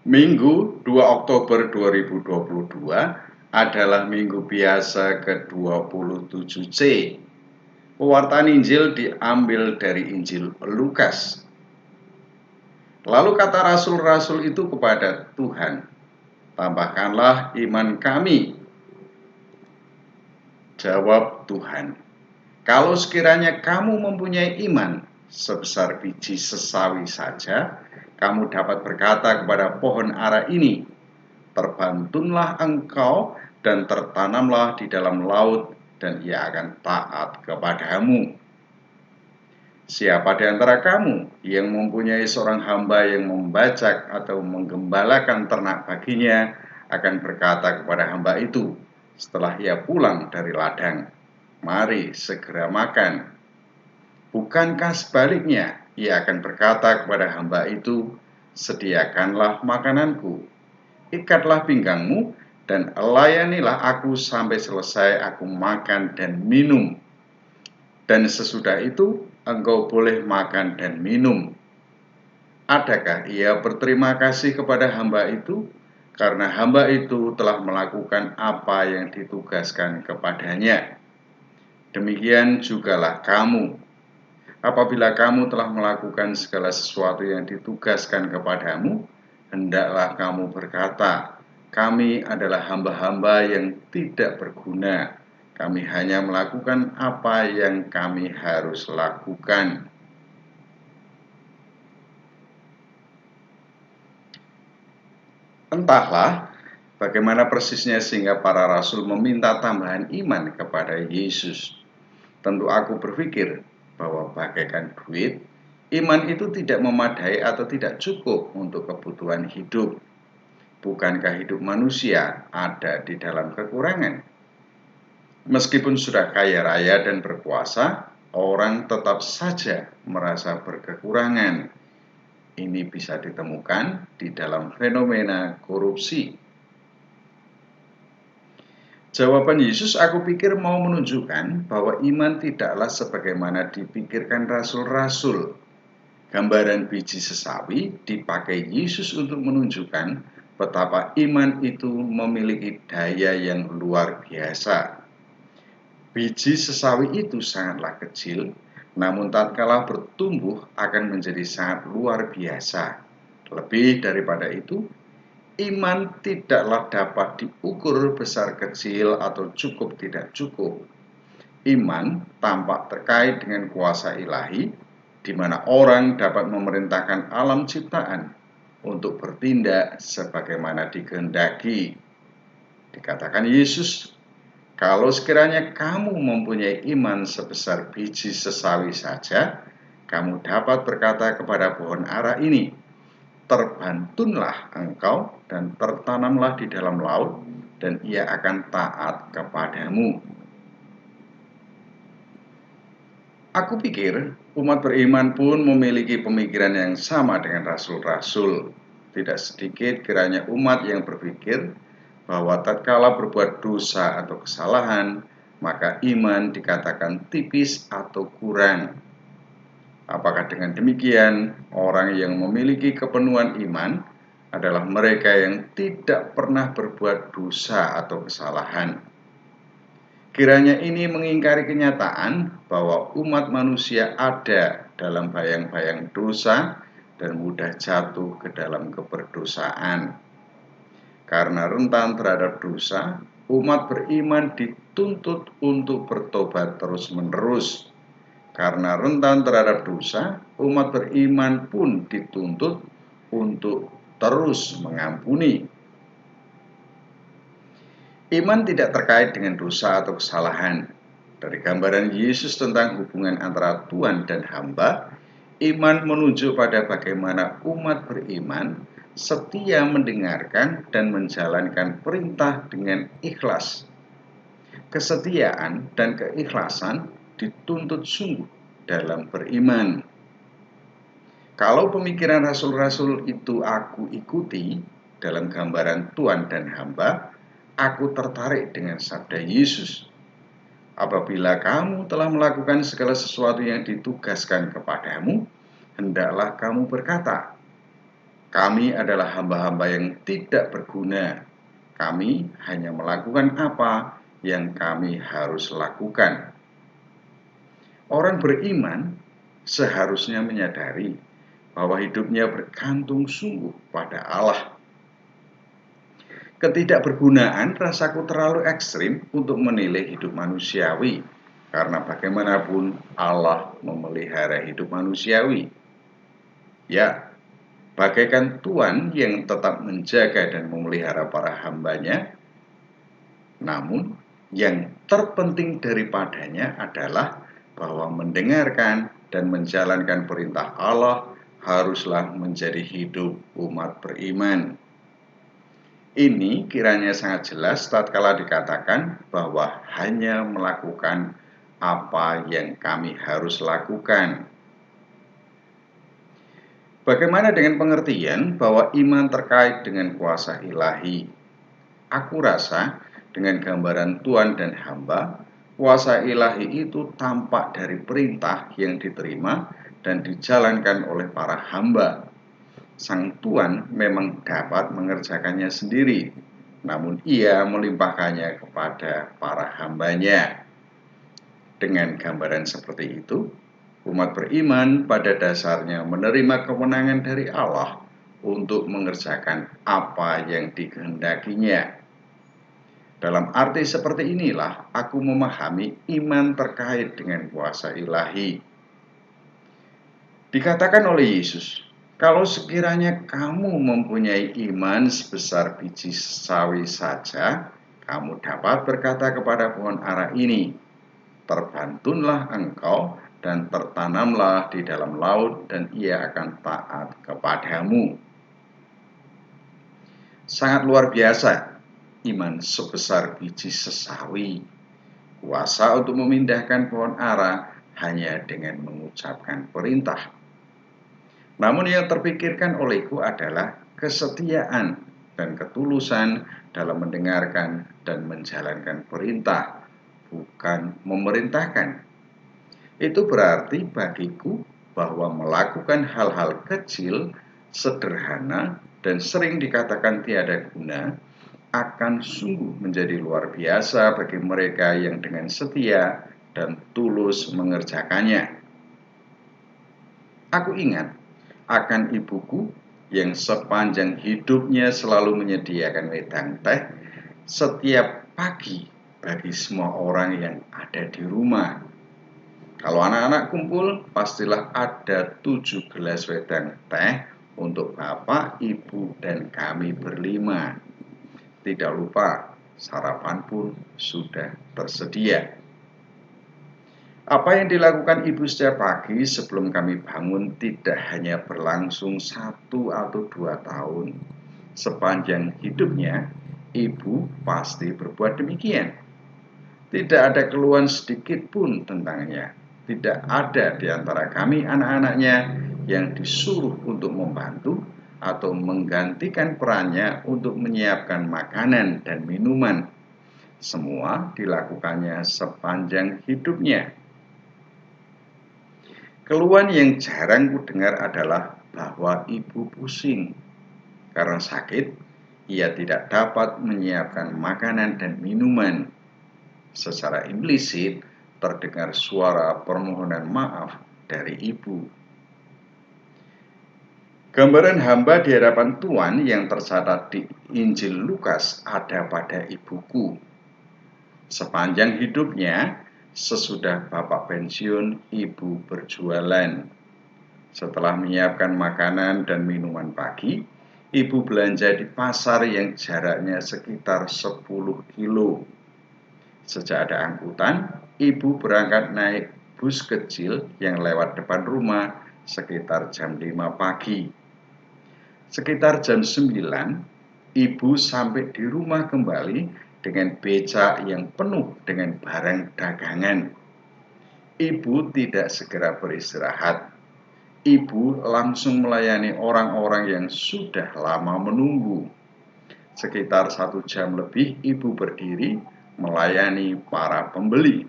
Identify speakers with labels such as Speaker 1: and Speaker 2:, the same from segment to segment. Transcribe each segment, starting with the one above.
Speaker 1: Minggu 2 Oktober 2022 adalah minggu biasa ke-27C. Pewartaan Injil diambil dari Injil Lukas. Lalu kata rasul-rasul itu kepada Tuhan, "Tambahkanlah iman kami." Jawab Tuhan, "Kalau sekiranya kamu mempunyai iman sebesar biji sesawi saja, kamu dapat berkata kepada pohon ara ini, 'Terbantunlah engkau dan tertanamlah di dalam laut,' dan ia akan taat kepadamu. Siapa di antara kamu yang mempunyai seorang hamba yang membajak atau menggembalakan ternak baginya akan berkata kepada hamba itu setelah ia pulang dari ladang, 'Mari segera makan.' Bukankah sebaliknya ia akan berkata kepada hamba itu, 'Sediakanlah makananku, ikatlah pinggangmu, dan layanilah aku sampai selesai aku makan dan minum. Dan sesudah itu engkau boleh makan dan minum.' Adakah ia berterima kasih kepada hamba itu, karena hamba itu telah melakukan apa yang ditugaskan kepadanya? Demikian jugalah kamu. Apabila kamu telah melakukan segala sesuatu yang ditugaskan kepadamu, hendaklah kamu berkata, 'Kami adalah hamba-hamba yang tidak berguna. Kami hanya melakukan apa yang kami harus lakukan.'" Entahlah bagaimana persisnya sehingga para rasul meminta tambahan iman kepada Yesus. Tentu aku berpikir bahwa bagaikan duit, iman itu tidak memadai atau tidak cukup untuk kebutuhan hidup. Bukankah hidup manusia ada di dalam kekurangan? Meskipun sudah kaya raya dan berkuasa, orang tetap saja merasa berkekurangan. Ini bisa ditemukan di dalam fenomena korupsi. Jawaban Yesus aku pikir mau menunjukkan bahwa iman tidaklah sebagaimana dipikirkan rasul-rasul. Gambaran biji sesawi dipakai Yesus untuk menunjukkan betapa iman itu memiliki daya yang luar biasa. Biji sesawi itu sangatlah kecil, namun tatkala bertumbuh akan menjadi sangat luar biasa. Lebih daripada itu, iman tidaklah dapat diukur besar kecil atau cukup tidak cukup. Iman tampak terkait dengan kuasa ilahi, di mana orang dapat memerintahkan alam ciptaan untuk bertindak sebagaimana dikehendaki. Dikatakan Yesus, "Kalau sekiranya kamu mempunyai iman sebesar biji sesawi saja, kamu dapat berkata kepada pohon ara ini, 'Terbantunlah engkau dan tertanamlah di dalam laut,' dan ia akan taat kepadamu." Aku pikir umat beriman pun memiliki pemikiran yang sama dengan rasul-rasul. Tidak sedikit kiranya umat yang berpikir bahwa tatkala berbuat dosa atau kesalahan, maka iman dikatakan tipis atau kurang. Apakah dengan demikian, orang yang memiliki kepenuhan iman adalah mereka yang tidak pernah berbuat dosa atau kesalahan? Kiranya ini mengingkari kenyataan bahwa umat manusia ada dalam bayang-bayang dosa dan mudah jatuh ke dalam keberdosaan. Karena rentan terhadap dosa, umat beriman dituntut untuk bertobat terus-menerus. Karena rentan terhadap dosa, umat beriman pun dituntut untuk terus mengampuni. Iman tidak terkait dengan dosa atau kesalahan. Dari gambaran Yesus tentang hubungan antara Tuhan dan hamba, iman menunjuk pada bagaimana umat beriman setia mendengarkan dan menjalankan perintah dengan ikhlas. Kesetiaan dan keikhlasan dituntut sungguh dalam beriman. Kalau pemikiran rasul-rasul itu aku ikuti dalam gambaran Tuhan dan hamba, aku tertarik dengan sabda Yesus, "Apabila kamu telah melakukan segala sesuatu yang ditugaskan kepadamu, hendaklah kamu berkata." Kami adalah hamba-hamba yang tidak berguna. Kami hanya melakukan apa yang kami harus lakukan. Orang beriman seharusnya menyadari bahwa hidupnya bergantung sungguh pada Allah. Ketidakbergunaan rasaku terlalu ekstrim untuk menilai hidup manusiawi, karena bagaimanapun Allah memelihara hidup manusiawi. Ya, bagaikan Tuhan yang tetap menjaga dan memelihara para hambanya, namun yang terpenting daripadanya adalah bahwa mendengarkan dan menjalankan perintah Allah haruslah menjadi hidup umat beriman. Ini kiranya sangat jelas tatkala dikatakan bahwa hanya melakukan apa yang kami harus lakukan. Bagaimana dengan pengertian bahwa iman terkait dengan kuasa ilahi? Aku rasa dengan gambaran Tuhan dan hamba, kuasa ilahi itu tampak dari perintah yang diterima dan dijalankan oleh para hamba. Sang Tuhan memang dapat mengerjakannya sendiri, namun ia melimpahkannya kepada para hambanya. Dengan gambaran seperti itu, umat beriman pada dasarnya menerima kewenangan dari Allah untuk mengerjakan apa yang dikehendakinya. Dalam arti seperti inilah aku memahami iman terkait dengan kuasa ilahi. Dikatakan oleh Yesus, kalau sekiranya kamu mempunyai iman sebesar biji sawi saja, kamu dapat berkata kepada pohon ara ini, terbantunlah engkau dan tertanamlah di dalam laut, dan ia akan taat kepadamu. Sangat luar biasa iman sebesar biji sesawi. Kuasa untuk memindahkan pohon ara hanya dengan mengucapkan perintah. Namun yang terpikirkan olehku adalah kesetiaan dan ketulusan dalam mendengarkan dan menjalankan perintah, bukan memerintahkan. Itu berarti bagiku bahwa melakukan hal-hal kecil, sederhana, dan sering dikatakan tiada guna akan sungguh menjadi luar biasa bagi mereka yang dengan setia dan tulus mengerjakannya. Aku ingat akan ibuku yang sepanjang hidupnya selalu menyediakan wedang teh setiap pagi bagi semua orang yang ada di rumah. Kalau anak-anak kumpul, pastilah ada 7 gelas wedang teh untuk bapak, ibu, dan kami berlima. Tidak lupa, sarapan pun sudah tersedia. Apa yang dilakukan ibu setiap pagi sebelum kami bangun tidak hanya berlangsung 1 atau 2 tahun. Sepanjang hidupnya, ibu pasti berbuat demikian. Tidak ada keluhan sedikit pun tentangnya. Tidak ada di antara kami anak-anaknya yang disuruh untuk membantu atau menggantikan perannya untuk menyiapkan makanan dan minuman. Semua dilakukannya sepanjang hidupnya. Keluhan yang jarang kudengar adalah bahwa ibu pusing. Karena sakit, ia tidak dapat menyiapkan makanan dan minuman. Secara implisit, terdengar suara permohonan maaf dari ibu. Gambaran hamba di hadapan Tuhan yang tercatat di Injil Lukas ada pada ibuku. Sepanjang hidupnya, sesudah bapak pensiun, ibu berjualan. Setelah menyiapkan makanan dan minuman pagi, ibu belanja di pasar yang jaraknya sekitar 10 kilo. Sejak ada angkutan, ibu berangkat naik bus kecil yang lewat depan rumah sekitar jam 5 pagi. Sekitar jam 9, ibu sampai di rumah kembali dengan becak yang penuh dengan barang dagangan. Ibu tidak segera beristirahat. Ibu langsung melayani orang-orang yang sudah lama menunggu. Sekitar 1 jam lebih ibu berdiri melayani para pembeli.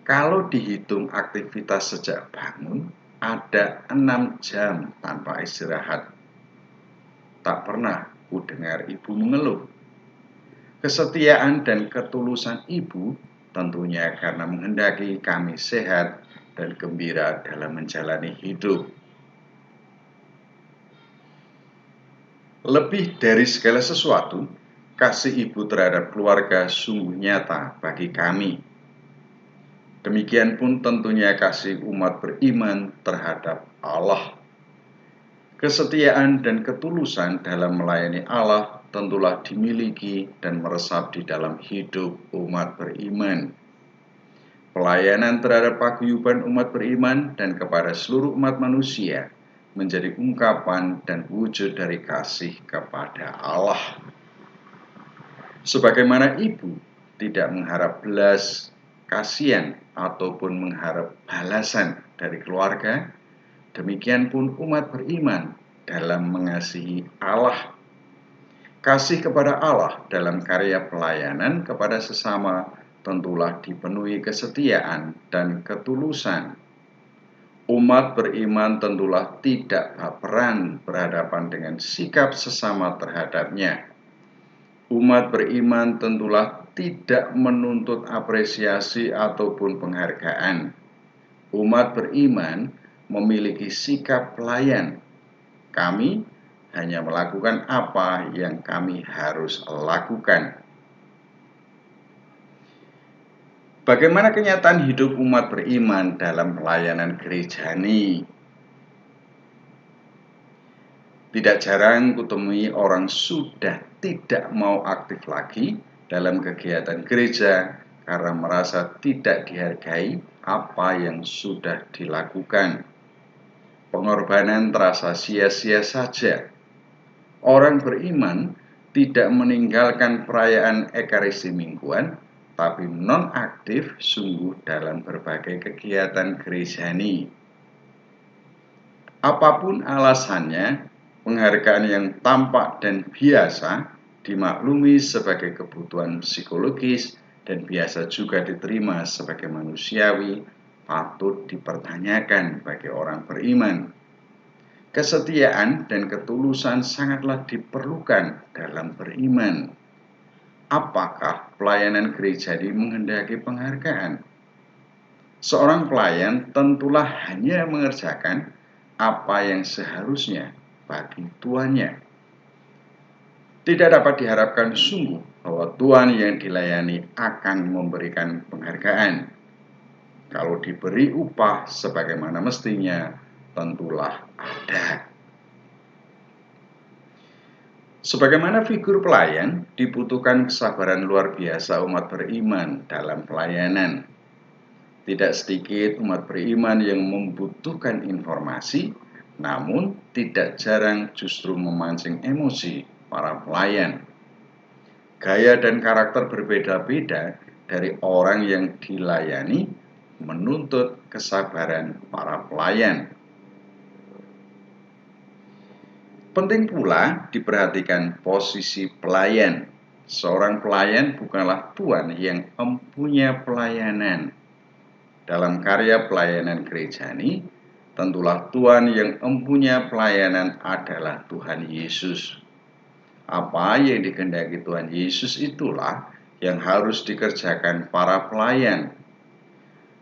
Speaker 1: Kalau dihitung aktivitas sejak bangun, ada 6 jam tanpa istirahat. Tak pernah ku dengar ibu mengeluh. Kesetiaan dan ketulusan ibu tentunya karena menghendaki kami sehat dan gembira dalam menjalani hidup. Lebih dari segala sesuatu, kasih ibu terhadap keluarga sungguh nyata bagi kami. Demikian pun tentunya kasih umat beriman terhadap Allah. Kesetiaan dan ketulusan dalam melayani Allah tentulah dimiliki dan meresap di dalam hidup umat beriman. Pelayanan terhadap paguyuban umat beriman dan kepada seluruh umat manusia menjadi ungkapan dan wujud dari kasih kepada Allah. Sebagaimana ibu tidak mengharap belas kasihan ataupun mengharap balasan dari keluarga, demikian pun umat beriman dalam mengasihi Allah. Kasih kepada Allah dalam karya pelayanan kepada sesama tentulah dipenuhi kesetiaan dan ketulusan. Umat beriman tentulah tidak baperan berhadapan dengan sikap sesama terhadapnya. Umat beriman tentulah tidak menuntut apresiasi ataupun penghargaan. Umat beriman memiliki sikap pelayan. Kami hanya melakukan apa yang kami harus lakukan. Bagaimana kenyataan hidup umat beriman dalam pelayanan gerejani? Tidak jarang kutemui orang sudah tidak mau aktif lagi dalam kegiatan gereja karena merasa tidak dihargai apa yang sudah dilakukan. Pengorbanan terasa sia-sia saja. Orang beriman tidak meninggalkan perayaan Ekaristi mingguan, tapi non-aktif sungguh dalam berbagai kegiatan gerejani. Apapun alasannya, penghargaan yang tampak dan biasa dimaklumi sebagai kebutuhan psikologis dan biasa juga diterima sebagai manusiawi, patut dipertanyakan bagi orang beriman. Kesetiaan dan ketulusan sangatlah diperlukan dalam beriman. Apakah pelayanan gereja menghendaki penghargaan? Seorang pelayan tentulah hanya mengerjakan apa yang seharusnya bagi tuannya. Tidak dapat diharapkan sungguh bahwa tuan yang dilayani akan memberikan penghargaan. Kalau diberi upah sebagaimana mestinya, tentulah ada. Sebagaimana figur pelayan, dibutuhkan kesabaran luar biasa umat beriman dalam pelayanan. Tidak sedikit umat beriman yang membutuhkan informasi, namun tidak jarang justru memancing emosi para pelayan. Gaya dan karakter berbeda-beda dari orang yang dilayani menuntut kesabaran para pelayan. Penting pula diperhatikan posisi pelayan. Seorang pelayan bukanlah tuan yang empunya pelayanan. Dalam karya pelayanan gerejani, tentulah tuan yang empunya pelayanan adalah Tuhan Yesus. Apa yang dikehendaki Tuhan Yesus itulah yang harus dikerjakan para pelayan.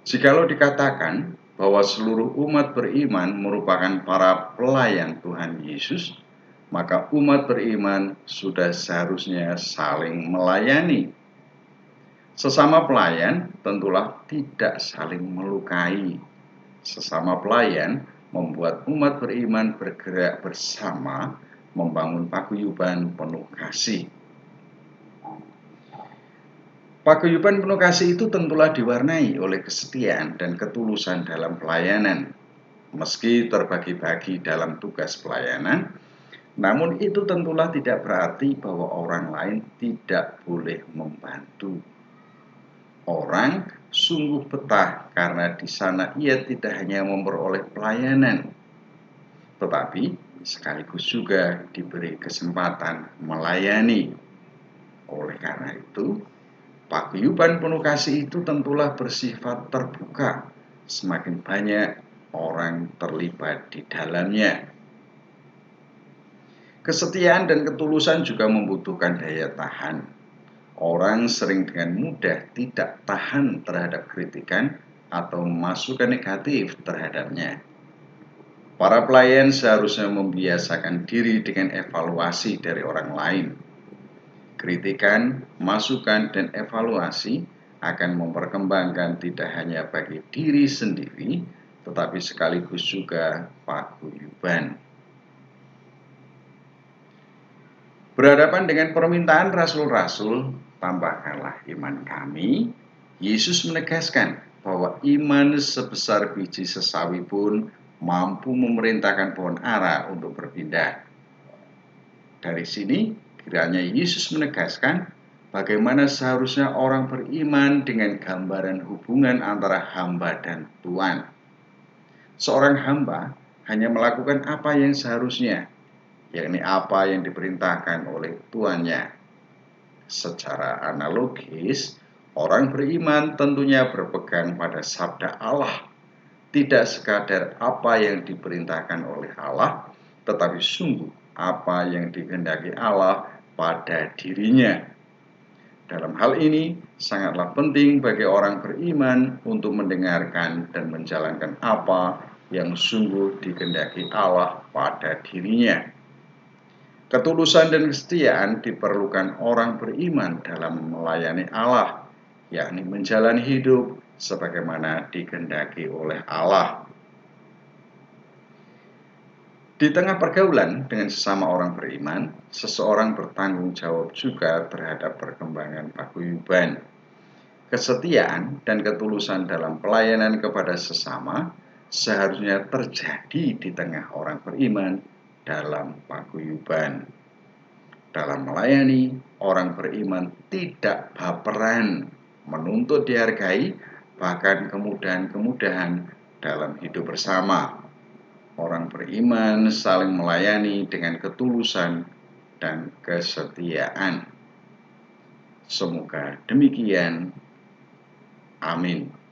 Speaker 1: Jikalau dikatakan bahwa seluruh umat beriman merupakan para pelayan Tuhan Yesus, maka umat beriman sudah seharusnya saling melayani. Sesama pelayan tentulah tidak saling melukai. Sesama pelayan membuat umat beriman bergerak bersama, membangun paguyuban penuh kasih. Paguyuban penuh kasih itu tentulah diwarnai oleh kesetiaan dan ketulusan dalam pelayanan. Meski terbagi-bagi dalam tugas pelayanan, namun itu tentulah tidak berarti bahwa orang lain tidak boleh membantu. Orang sungguh betah karena di sana ia tidak hanya memperoleh pelayanan, tetapi sekaligus juga diberi kesempatan melayani. Oleh karena itu, paguyuban penuh kasih itu tentulah bersifat terbuka. Semakin banyak orang terlibat di dalamnya. Kesetiaan dan ketulusan juga membutuhkan daya tahan. Orang sering dengan mudah tidak tahan terhadap kritikan atau masukan negatif terhadapnya. Para pelayan seharusnya membiasakan diri dengan evaluasi dari orang lain. Kritikan, masukan, dan evaluasi akan memperkembangkan tidak hanya bagi diri sendiri, tetapi sekaligus juga paguyuban. Berhadapan dengan permintaan rasul-rasul, tambahkanlah iman kami. Yesus menegaskan bahwa iman sebesar biji sesawi pun mampu memerintahkan pohon ara untuk berpindah. Dari sini, kiranya Yesus menegaskan bagaimana seharusnya orang beriman dengan gambaran hubungan antara hamba dan Tuhan. Seorang hamba hanya melakukan apa yang seharusnya, yakni apa yang diperintahkan oleh tuannya. Secara analogis, orang beriman tentunya berpegang pada sabda Allah, tidak sekadar apa yang diperintahkan oleh Allah, tetapi sungguh apa yang dikehendaki Allah pada dirinya. Dalam hal ini, sangatlah penting bagi orang beriman untuk mendengarkan dan menjalankan apa yang sungguh dikehendaki Allah pada dirinya. Ketulusan dan kesetiaan diperlukan orang beriman dalam melayani Allah, yakni menjalani hidup sebagaimana dikehendaki oleh Allah. Di tengah pergaulan dengan sesama orang beriman, seseorang bertanggung jawab juga terhadap perkembangan paguyuban. Kesetiaan dan ketulusan dalam pelayanan kepada sesama seharusnya terjadi di tengah orang beriman dalam paguyuban. Dalam melayani, orang beriman tidak baperan, menuntut dihargai, bahkan kemudahan-kemudahan dalam hidup bersama. Orang beriman saling melayani dengan ketulusan dan kesetiaan. Semoga demikian. Amin.